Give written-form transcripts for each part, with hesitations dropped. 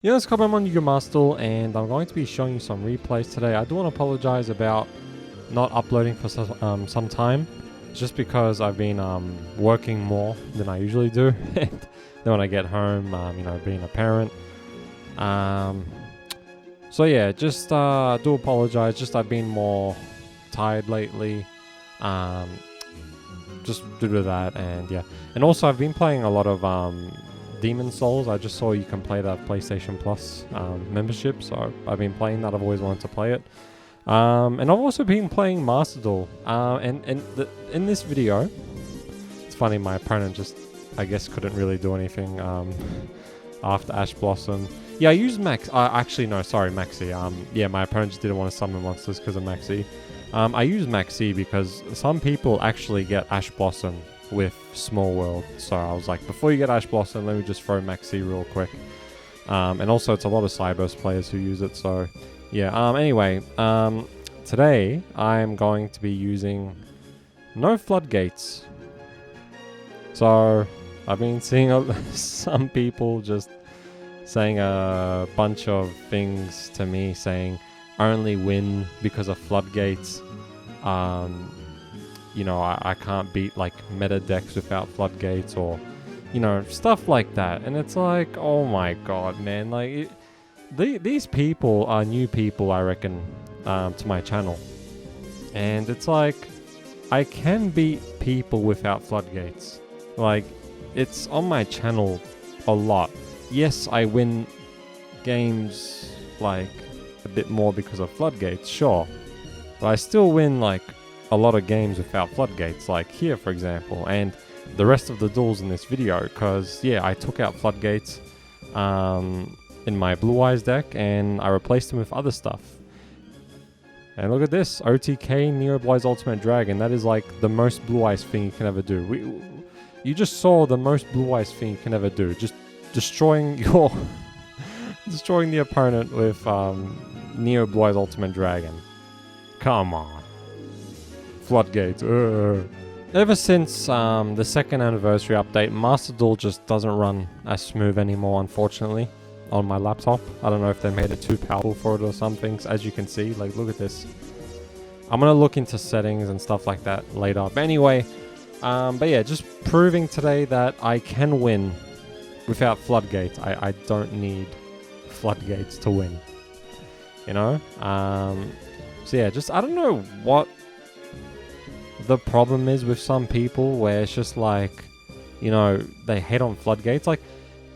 Yeah, it's Cobham on Master, and I'm going to be showing you some replays today. I do want to apologize about not uploading for some time. It's just because I've been working more than I usually do. And then when I get home, being a parent. So yeah, just do apologize. Just I've been more tired lately. Just due to that, and yeah. And also I've been playing a lot of Demon Souls. I just saw you can play that PlayStation Plus membership, so I've been playing that. I've always wanted to play it. And I've also been playing Master Duel. In this video, it's funny, my opponent just, I guess, couldn't really do anything after Ash Blossom. Yeah, I used Max. Actually, no, sorry, Maxi. Yeah, my opponent just didn't want to summon monsters because of Maxi. I use Maxi because some people actually get Ash Blossom with Small World. So I was like, before you get Ash Blossom, let me just throw Maxi real quick. And also, it's a lot of Cyberse players who use it. So yeah, anyway, today I'm going to be using no Floodgates. So I've been seeing some people just saying a bunch of things to me, saying only win because of Floodgates. I can't beat like meta decks without Floodgates, or stuff like that. And it's like, oh my god, man, like these people are new people, I reckon, to my channel. And it's like, I can beat people without Floodgates. Like, it's on my channel a lot. Yes, I win games like a bit more because of Floodgates, sure, but I still win like a lot of games without Floodgates, like here for example, and the rest of the duels in this video, because yeah, I took out Floodgates in my Blue Eyes deck and I replaced them with other stuff. And look at this, OTK Neo Blue Eyes Ultimate Dragon. That is like the most Blue Eyes thing you can ever do. You just saw the most Blue Eyes thing you can ever do, just destroying your destroying the opponent with Neo Blue Eyes Ultimate Dragon. Come on. Floodgates. Ever since the second anniversary update, Master Duel just doesn't run as smooth anymore, unfortunately, on my laptop. I don't know if they made it too powerful for it or something. As you can see, like, look at this. I'm going to look into settings and stuff like that later. But anyway, but yeah, just proving today that I can win without Floodgates. I don't need Floodgates to win. So yeah, just, I don't know what the problem is with some people, where it's just like, they hate on Floodgates. Like,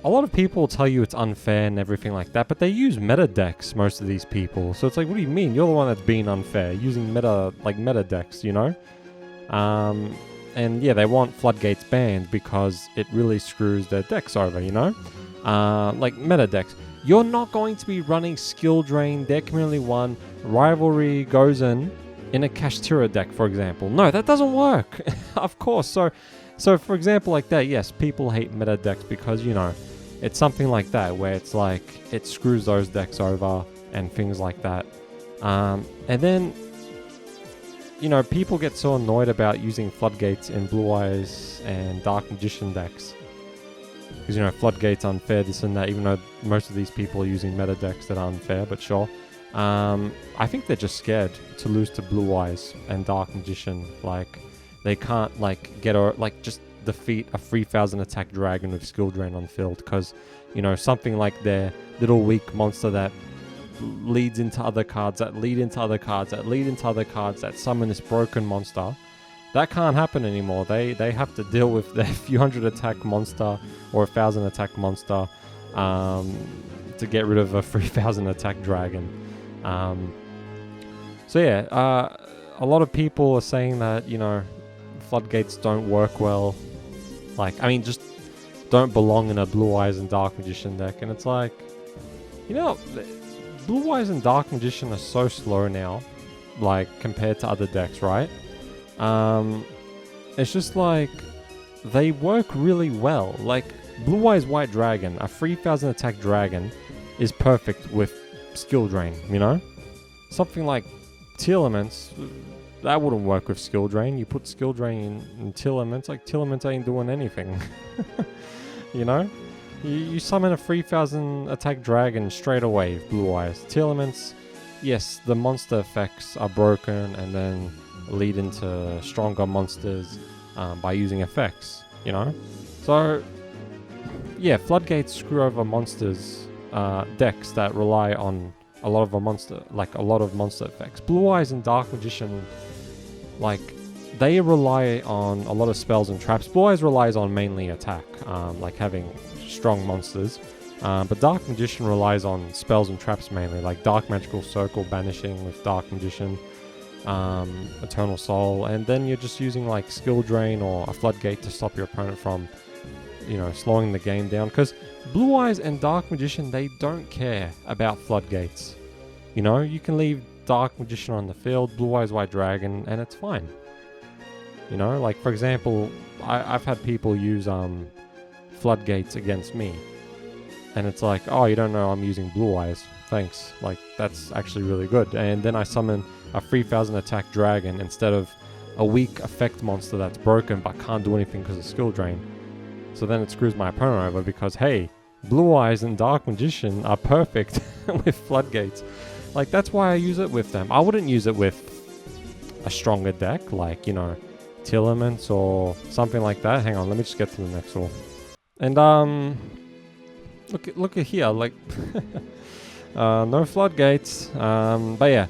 a lot of people will tell you it's unfair and everything like that, but they use meta decks, most of these people. So it's like, what do you mean? You're the one that's being unfair, using meta decks, And yeah, they want Floodgates banned because it really screws their decks over, like meta decks. You're not going to be running Skill Drain, Deck Community 1, Rivalry, Gozen in a Kashtira deck, for example. No, that doesn't work. Of course. So for example, like that, yes, people hate meta decks because, it's something like that where it's like it screws those decks over and things like that. And then, people get so annoyed about using Floodgates in Blue Eyes and Dark Magician decks. Because, Floodgates unfair, this and that, even though most of these people are using meta decks that are unfair, but sure. I think they're just scared to lose to Blue Eyes and Dark Magician. Like, they can't, like, just defeat a 3000 attack dragon with Skill Drain on field. Because, something like their little weak monster that leads into other cards, that lead into other cards, that lead into other cards, that summon this broken monster. That can't happen anymore. They have to deal with their few hundred attack monster or 1000 attack monster to get rid of a 3000 attack dragon. So yeah, a lot of people are saying that, Floodgates don't work well. Like, I mean, just don't belong in a Blue Eyes and Dark Magician deck. And it's like, Blue Eyes and Dark Magician are so slow now, like, compared to other decks, right? It's just like, they work really well. Like, Blue Eyes White Dragon, a 3000 attack dragon, is perfect with Skill Drain, Something like Teal Elements, that wouldn't work with Skill Drain. You put Skill Drain in Teal Elements, like, Teal Elements ain't doing anything. You summon a 3000 attack dragon straight away with Blue Eyes. Teal elements, yes, the monster effects are broken and then lead into stronger monsters by using effects, you know? So, yeah, Floodgates screw over monsters, decks that rely on a lot of monster effects. Blue Eyes and Dark Magician, like, they rely on a lot of spells and traps. Blue Eyes relies on mainly attack, like having strong monsters. But Dark Magician relies on spells and traps mainly, like Dark Magical Circle banishing with Dark Magician, Eternal Soul, and then you're just using like Skill Drain or a Floodgate to stop your opponent from, you know, slowing the game down. Because Blue Eyes and Dark Magician, they don't care about Floodgates. You know, you can leave Dark Magician on the field, Blue Eyes White Dragon, and it's fine. You know, like for example, I've had people use Floodgates against me, and it's like, oh, you don't know I'm using Blue Eyes, thanks, like that's actually really good. And then I summon a 3000 attack dragon instead of a weak effect monster that's broken but can't do anything because of skill drain. So then it screws my opponent over because, hey, Blue Eyes and Dark Magician are perfect with Floodgates. Like, that's why I use it with them. I wouldn't use it with a stronger deck, like, you know, Teal Elements or something like that. Hang on, let me just get to the next one. And, look at here, like, no Floodgates. But yeah,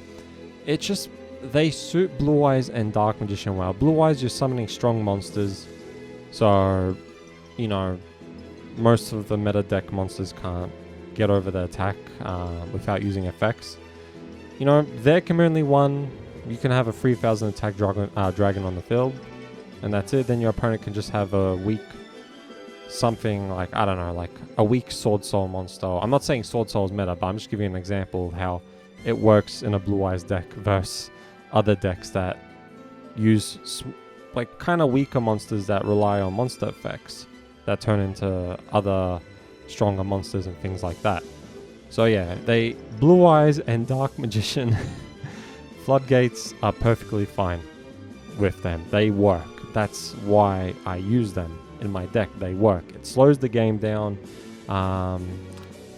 it's just, they suit Blue Eyes and Dark Magician well. Blue Eyes, you're summoning strong monsters, so, you know, most of the meta deck monsters can't get over the attack without using effects. You know, there can be only one. You can have a 3000 attack dragon on the field, and that's it. Then your opponent can just have a weak something like, I don't know, like a weak Sword Soul monster. I'm not saying Sword Soul is meta, but I'm just giving you an example of how it works in a Blue Eyes deck versus other decks that use like kind of weaker monsters that rely on monster effects that turn into other stronger monsters and things like that. So yeah, Blue Eyes and Dark Magician Floodgates are perfectly fine with them. They work. That's why I use them in my deck. They work. It slows the game down.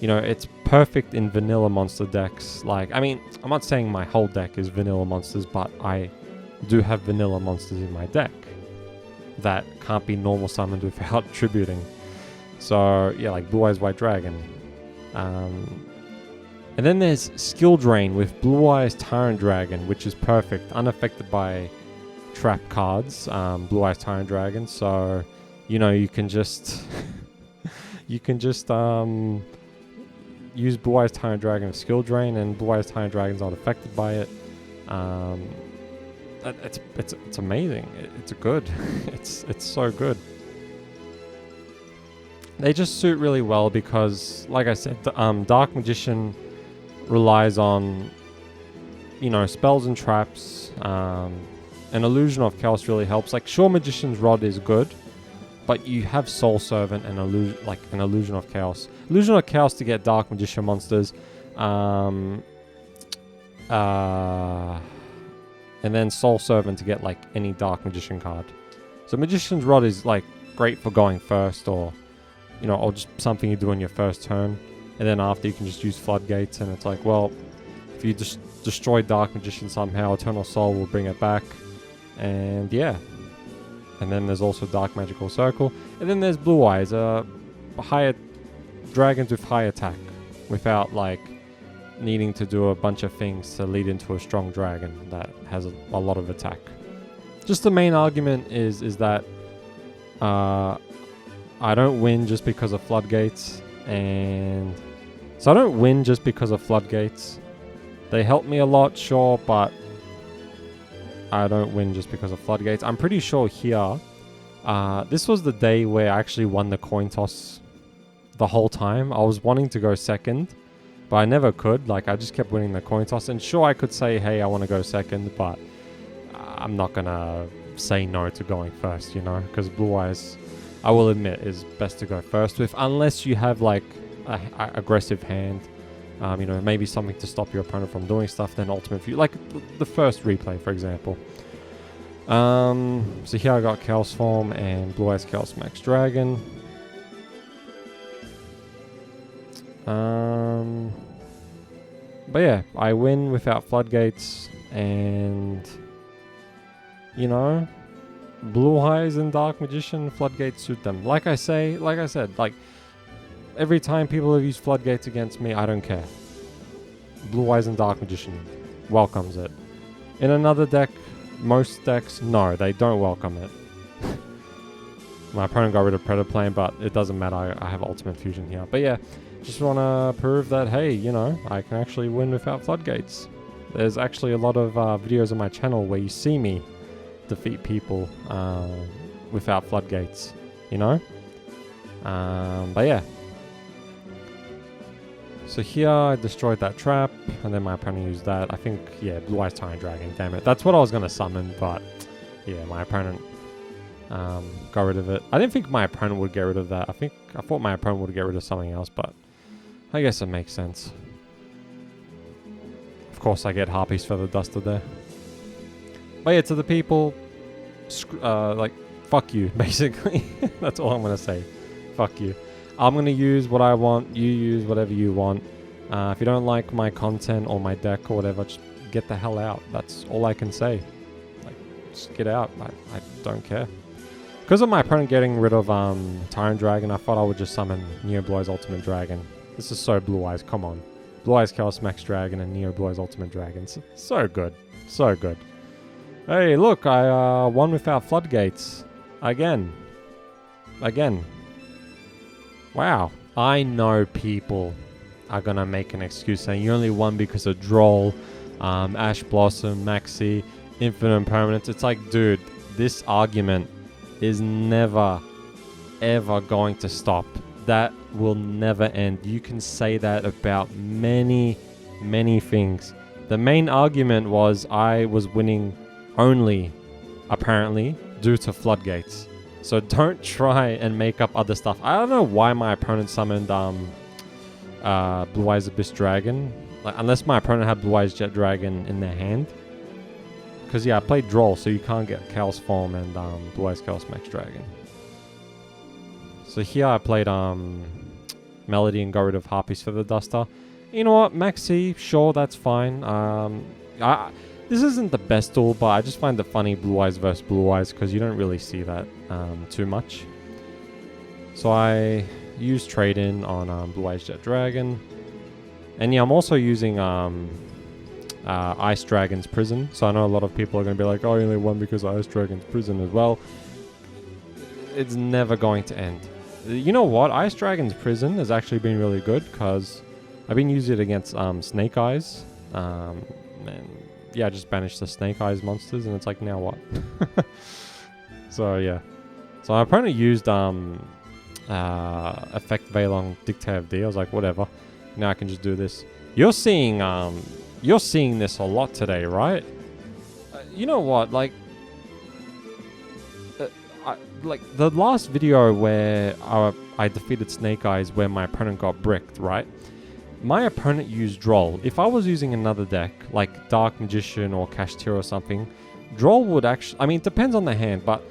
You know, it's perfect in vanilla monster decks. Like, I mean, I'm not saying my whole deck is vanilla monsters, but I do have vanilla monsters in my deck that can't be normal summoned without tributing. So yeah, like Blue Eyes White Dragon. And then there's Skill Drain with Blue Eyes Tyrant Dragon, which is perfect, unaffected by trap cards. Blue Eyes Tyrant Dragon, so you know you can just use Blue Eyes Tyrant Dragon with Skill Drain, and Blue Eyes Tyrant Dragon's not affected by it. It's amazing. It's good. It's so good. They just suit really well because, like I said, Dark Magician relies on, you know, spells and traps. An Illusion of Chaos really helps. Like, sure, Magician's Rod is good, but you have Soul Servant and an Illusion of Chaos. Illusion of Chaos to get Dark Magician monsters. And then Soul Servant to get like any Dark Magician card. So Magician's Rod is like great for going first, or you know, or just something you do on your first turn, and then after you can just use Floodgates, and it's like, well, if you just destroy Dark Magician somehow, Eternal Soul will bring it back, and yeah. And then there's also Dark Magical Circle, and then there's Blue Eyes, higher dragons with high attack, without like needing to do a bunch of things to lead into a strong dragon that has a lot of attack. Just the main argument is that I don't win just because of Floodgates, and so I don't win just because of Floodgates. They help me a lot, sure, but I don't win just because of Floodgates. I'm pretty sure here, this was the day where I actually won the coin toss the whole time. I was wanting to go second, but I never could. Like, I just kept winning the coin toss. And sure, I could say, hey, I want to go second, but I'm not going to say no to going first, you know? Because Blue Eyes, I will admit, is best to go first with, unless you have, like, a aggressive hand. You know, maybe something to stop your opponent from doing stuff, then Ultimate View. Like, the first replay, for example. So here I got Chaos Form and Blue Eyes Chaos Max Dragon. But yeah, I win without Floodgates, and you know, Blue Eyes and Dark Magician, Floodgates suit them. Like I said, like every time people have used Floodgates against me, I don't care. Blue Eyes and Dark Magician welcomes it. In another deck, most decks, no, they don't welcome it. My opponent got rid of Predator Plane, but it doesn't matter. I have Ultimate Fusion here. But yeah, just want to prove that, hey, you know, I can actually win without Floodgates. There's actually a lot of videos on my channel where you see me defeat people without Floodgates, you know? But yeah. So here I destroyed that trap, and then my opponent used that. I think, yeah, Blue Eyes Tyrant Dragon, damn it. That's what I was going to summon, but yeah, my opponent got rid of it. I didn't think my opponent would get rid of that. I thought my opponent would get rid of something else, but I guess it makes sense. Of course I get Harpy's Feather Duster there. But yeah, to the people, like, fuck you, basically. That's all I'm going to say. Fuck you. I'm going to use what I want. You use whatever you want. If you don't like my content or my deck or whatever, just get the hell out. That's all I can say. Like, just get out. I don't care. Because of my opponent getting rid of Tyrant Dragon, I thought I would just summon Neo Blue Eyes Ultimate Dragon. This is so Blue Eyes, come on. Blue Eyes Chaos Max Dragon and Neo Blue Eyes Ultimate Dragon. So good. So good. Hey, look, I won without Floodgates. Again. Wow. I know people are going to make an excuse saying you only won because of Droll, Ash Blossom, Maxi, Infinite Impermanence. It's like, dude, this argument is never, ever going to stop. That will never end. You can say that about many, many things. The main argument was I was winning only, apparently, due to Floodgates. So don't try and make up other stuff. I don't know why my opponent summoned Blue Eyes Abyss Dragon. Like, unless my opponent had Blue Eyes Jet Dragon in their hand. Because yeah, I played Droll, so you can't get Chaos Form and Blue Eyes Chaos Max Dragon. So here I played Melody and got rid of Harpy's Feather Duster. You know what, Maxi, sure, that's fine. This isn't the best duel, but I just find it funny, Blue Eyes versus Blue Eyes, because you don't really see that too much. So I used Trade-In on Blue Eyes Jet Dragon. And yeah, I'm also using Ice Dragon's Prison. So I know a lot of people are going to be like, oh, you only won because of Ice Dragon's Prison as well. It's never going to end. You know what? Ice Dragon's Prison has actually been really good, because I've been using it against Snake Eyes. And yeah, I just banished the Snake Eyes monsters, and it's like, now what? So yeah. So my opponent used Effect Veilong Dictate of D. I was like, whatever. Now I can just do this. You're seeing this a lot today, right? You know what? Like the last video where I defeated Snake Eyes, where my opponent got bricked, right? My opponent used Droll. If I was using another deck, like Dark Magician or Kashtira or something, Droll would actually... I mean, it depends on the hand, but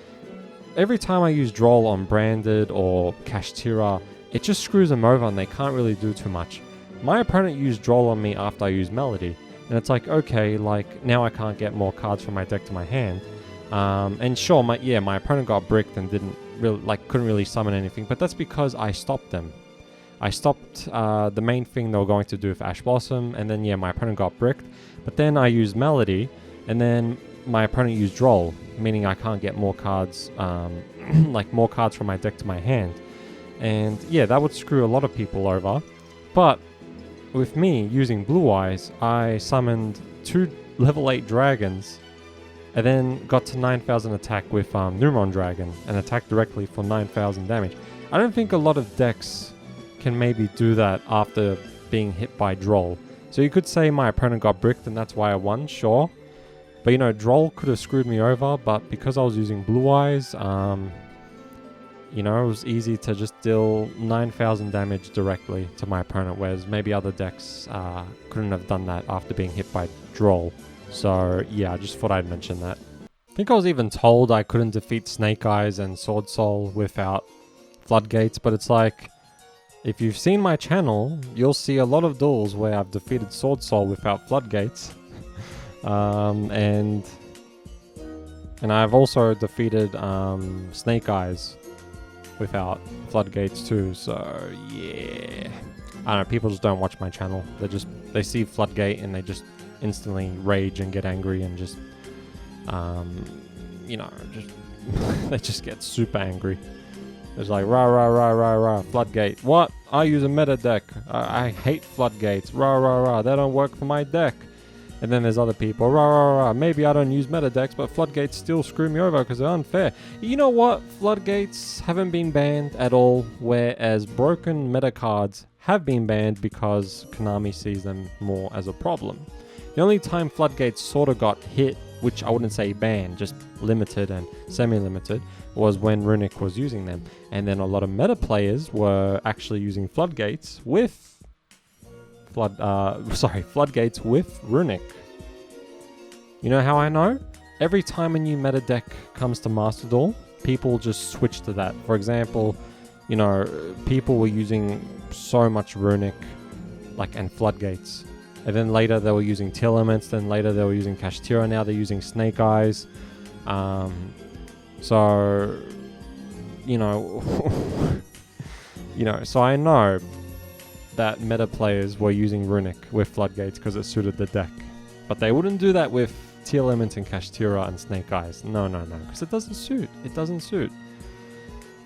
every time I use Droll on Branded or Kashtira, it just screws them over and they can't really do too much. My opponent used Droll on me after I used Melody. And it's like, okay, like, now I can't get more cards from my deck to my hand. And sure, my opponent got bricked and couldn't really summon anything, but that's because I stopped them. I stopped the main thing they were going to do with Ash Blossom, and then yeah, my opponent got bricked. But then I used Melody, and then my opponent used Droll, meaning I can't get more cards, like more cards from my deck to my hand. And yeah, that would screw a lot of people over. But with me using Blue Eyes, I summoned 2 level 8 dragons, and then got to 9,000 attack with Numon Dragon, and attacked directly for 9,000 damage. I don't think a lot of decks can maybe do that after being hit by Droll. So you could say my opponent got bricked and that's why I won, sure. But you know, Droll could have screwed me over, but because I was using Blue Eyes, you know, it was easy to just deal 9,000 damage directly to my opponent, whereas maybe other decks couldn't have done that after being hit by Droll. So yeah, I just thought I'd mention that. I think I was even told I couldn't defeat Snake Eyes and Sword Soul without Floodgates, but it's like, if you've seen my channel, you'll see a lot of duels where I've defeated Sword Soul without Floodgates. And I've also defeated Snake Eyes without Floodgates too, so yeah. I don't know, people just don't watch my channel. They see Floodgate and they just instantly rage and get angry and just, you know, just they just get super angry. It's like, rah, rah, rah, rah, rah, Floodgate. What? I use a meta deck. I hate Floodgates. Rah, rah, rah, they don't work for my deck. And then there's other people, rah, rah, rah, maybe I don't use meta decks, but Floodgates still screw me over because they're unfair. You know what? Floodgates haven't been banned at all, whereas broken meta cards have been banned because Konami sees them more as a problem. The only time Floodgates sort of got hit, which I wouldn't say banned, just limited and semi-limited, was when Runic was using them. And then a lot of meta players were actually using Floodgates with Floodgates with Runic. You know how I know? Every time a new meta deck comes to Master Duel, people just switch to that. For example, you know, people were using so much Runic, and Floodgates. And then later they were using Teal Elements, then later they were using Kashtira, now they're using Snake Eyes. So, you know, so I know that meta players were using Runic with Floodgates because it suited the deck. But they wouldn't do that with Teal Element and Kashtira and Snake Eyes. No, because it doesn't suit. It doesn't suit.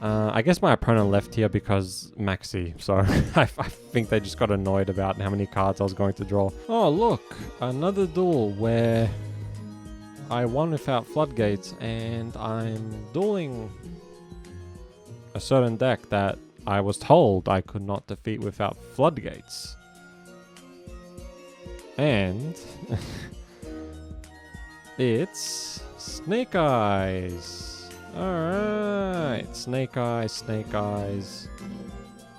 I guess my opponent left here because Maxi, so I think they just got annoyed about how many cards I was going to draw. Oh look, another duel where I won without Floodgates and I'm dueling a certain deck that I was told I could not defeat without Floodgates. And it's Snake Eyes. Alright, Snake Eyes.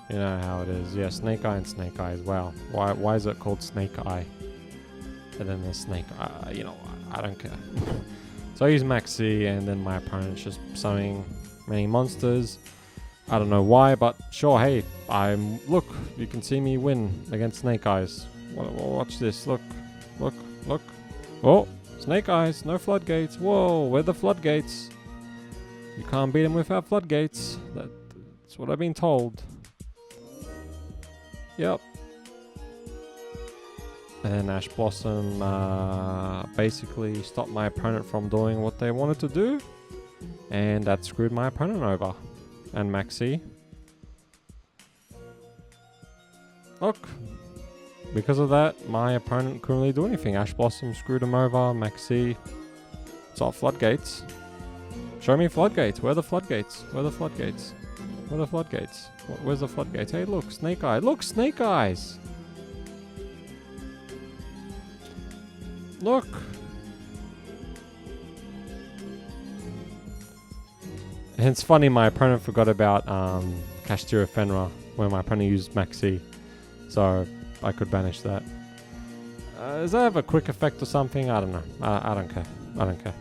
You know how it is. Yeah, Snake Eye and Snake Eyes. Wow. Why is it called Snake Eye? And then there's Snake Eye. You know what? I don't care. So I use Maxi and then my opponent's just summoning many monsters. I don't know why, but sure, hey, look, you can see me win against Snake Eyes. Watch this, look. Oh, Snake Eyes, no Floodgates. Whoa, where are the Floodgates? You can't beat him without Floodgates. That's what I've been told. Yep. And then Ash Blossom basically stopped my opponent from doing what they wanted to do. And that screwed my opponent over. And Maxi. Look. Because of that, my opponent couldn't really do anything. Ash Blossom screwed him over. Maxi. It's all Floodgates. Show me Floodgates. Where are the Floodgates? Where's the Floodgates? Hey, look, Snake Eye. Look, Snake Eyes. Look. And it's funny, my opponent forgot about Kashtira Fenrir when my opponent used Maxi. So I could banish that. Does that have a quick effect or something? I don't know. I don't care.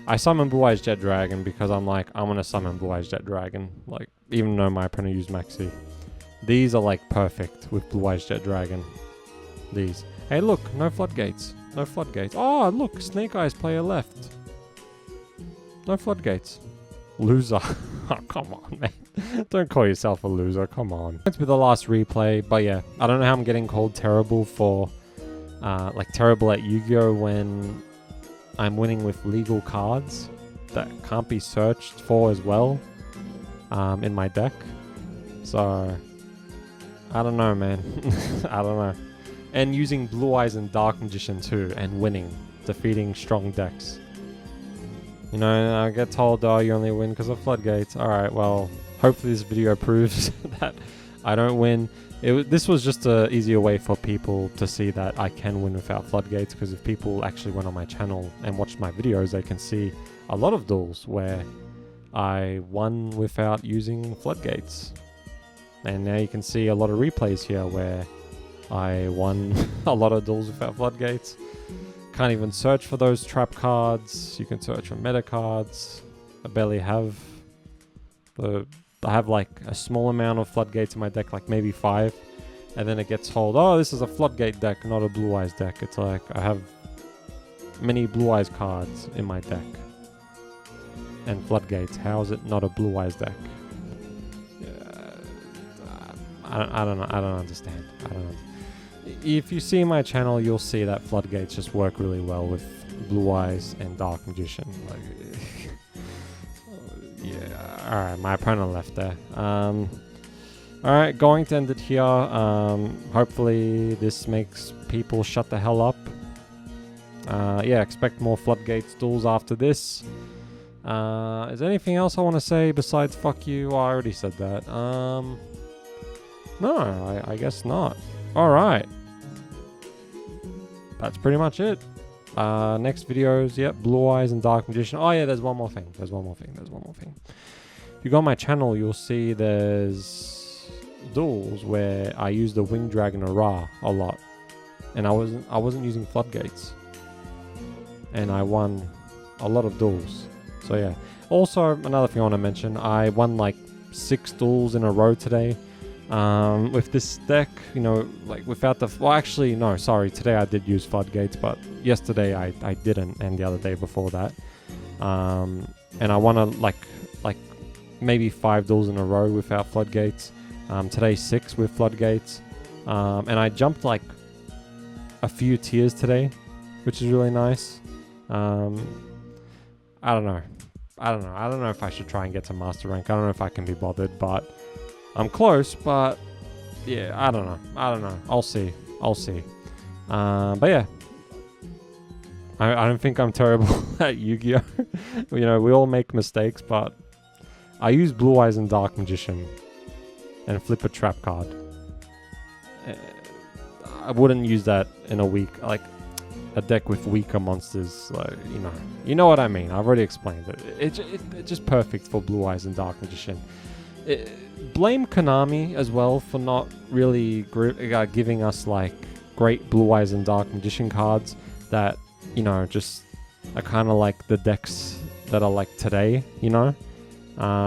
I summon Blue Eyes Jet Dragon because I'm like, I'm gonna summon Blue Eyes Jet Dragon. Like, even though my opponent used Maxi. These are like perfect with Blue Eyes Jet Dragon. These. Hey look, no Floodgates. Oh look, Snake Eyes player left. No Floodgates. Loser. Oh, come on, man. Don't call yourself a loser, come on. It's be the last replay, but yeah, I don't know how I'm getting called terrible for, terrible at Yu-Gi-Oh! When I'm winning with legal cards that can't be searched for as well, in my deck. So, I don't know, man. I don't know. And using Blue Eyes and Dark Magician too, and winning, defeating strong decks. You know, I get told, oh, you only win because of Floodgates. Alright, well, hopefully this video proves that I don't win. This was just an easier way for people to see that I can win without Floodgates, because if people actually went on my channel and watched my videos, they can see a lot of duels where I won without using Floodgates. And now you can see a lot of replays here where I won a lot of duels without Floodgates. Can't even search for those trap cards. You can search for meta cards. I barely have the I have like a small amount of Floodgates in my deck, like maybe 5. And then it gets told, oh, this is a Floodgate deck, not a Blue Eyes deck. It's like, I have many Blue Eyes cards in my deck. And Floodgates, how is it not a Blue Eyes deck? I don't know. I don't understand. I don't know. If you see my channel, you'll see that Floodgates just work really well with Blue Eyes and Dark Magician. Like, yeah. All right, my opponent left there. All right, going to end it here. Hopefully this makes people shut the hell up. Yeah, expect more Floodgates duels after this. Is there anything else I want to say besides fuck you? Oh, I already said that. No, I guess not. Alright. That's pretty much it. Next videos, yep, Blue Eyes and Dark Magician. Oh yeah, there's one more thing. If you go on my channel, you'll see there's duels where I use the Winged Dragon Ra a lot. And I wasn't using Floodgates. And I won a lot of duels. So yeah. Also, another thing I want to mention, I won like 6 duels in a row today. With this deck, you know, like without the... Well, actually, no, sorry. Today I did use Floodgates, but yesterday I didn't, and the other day before that. And I won like maybe 5 duels in a row without Floodgates. Today 6 with Floodgates. And I jumped like a few tiers today, which is really nice. I don't know. I don't know if I should try and get to Master Rank. I don't know if I can be bothered, but... I'm close, but yeah, I don't know. I'll see. But yeah, I don't think I'm terrible at Yu-Gi-Oh. You know, we all make mistakes, but I use Blue Eyes and Dark Magician and flip a trap card. I wouldn't use that in a week, like a deck with weaker monsters. Like, you know what I mean. I've already explained it. It's just perfect for Blue Eyes and Dark Magician. Blame Konami as well for not really giving us like great Blue Eyes and Dark Magician cards that, you know, just are kind of like the decks that are like today, you know.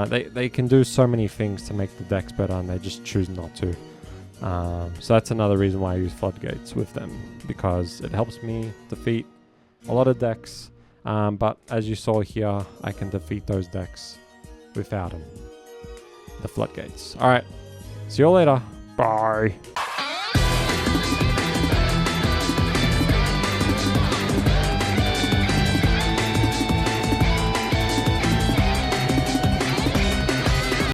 They can do so many things to make the decks better, and they just choose not to. So that's another reason why I use Floodgates with them, because it helps me defeat a lot of decks. But as you saw here, I can defeat those decks without them. The Floodgates. Alright, see you later. Bye.